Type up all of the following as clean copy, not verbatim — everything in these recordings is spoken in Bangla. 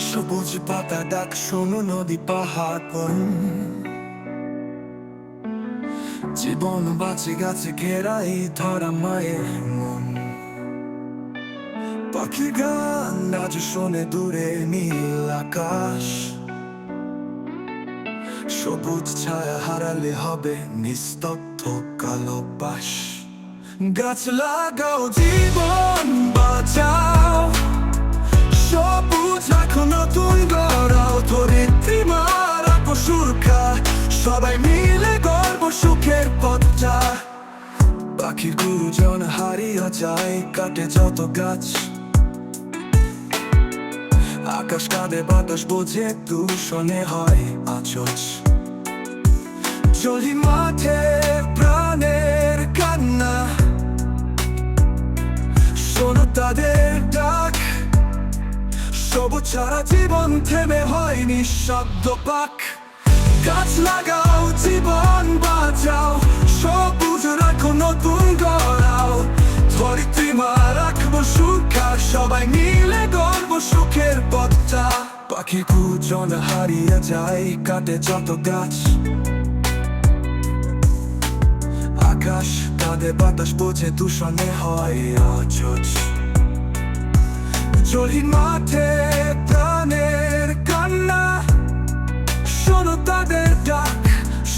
সবুজ পাতা ডাক শোনো, নদী পাহাড় বন, জীবন বাঁচে গাছে ঘেরা এই ধরা মায়ের মন। পাখি গান আজ শোনে দূরে নীল আকাশ, সবুজ ছায়া হারালে হবে নিস্তব্ধ কালো পাশ। গাছ লাগাও, জীবন বাঁচাও, সবুজ রাখো, নতুন গড়াও, ধরিত্রী মারা পশুর খা, সবাই মিলে গর্ব সুখের পথটা। পাখির গুরুজন হারিয়ে যায়, কাটে যত গাছ, আকাশ কাঁদে, বাতাস বোঝে, দূষণে হয় আচজ। জলি মাঠে প্রাণের কান্না, শোনো তাদের ডাক, সবুজ ছাড়া জীবন থেমে হয় নিঃশব্দ পাক। গাছ লাগাও, জীবন বাঁচাও, সবুজ রাখো, নতুন গড়াও, ধরিত্রী মা রাখবো সুখা, সবাই মিলে গর্ব সুখের পথটা। পাখি কুজন হারিয়ে যায়, কাটে যত গাছ, আকাশ কাঁদে, বাতাস বোঝে, দূষণে হয় আচজ। জলহীন মাঠে প্রাণের কান্না, শোনো তাদের ডাক,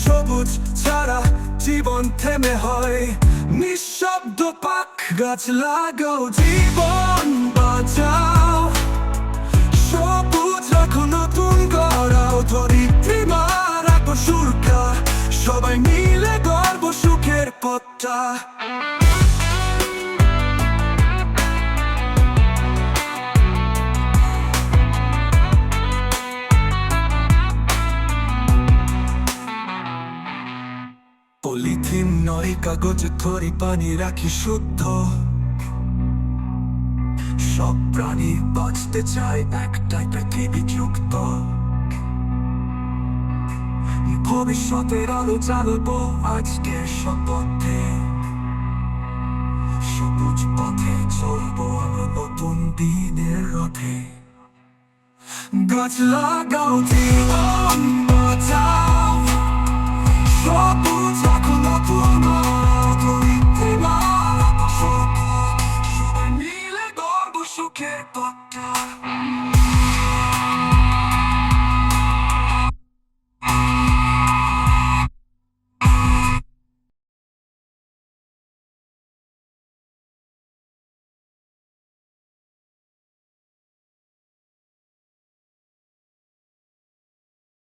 সবুজ ছাড়া জীবন থেমে হয় নিঃশব্দ পাক। গাছ লাগাও, জীবন বাঁচাও, সবুজ রাখো, নতুন গড়াও, ধরিত্রী মা রাখো সুরক্ষা, সবাই মিলে গর্ব সুখের পথটা। পলিথিন নয়, কাগজে তৈরি পানি রাখি শুদ্ধ, সব প্রাণী বাঁচতে চায় একটাই পৃথিবী যুক্ত। ভবিষ্যতের আলো জ্বালবো আজকে শপথে, সবুজ পথে চলবো নতুন দিনের রথে। গাছ লাগাও, জীবন বাঁচাও, সব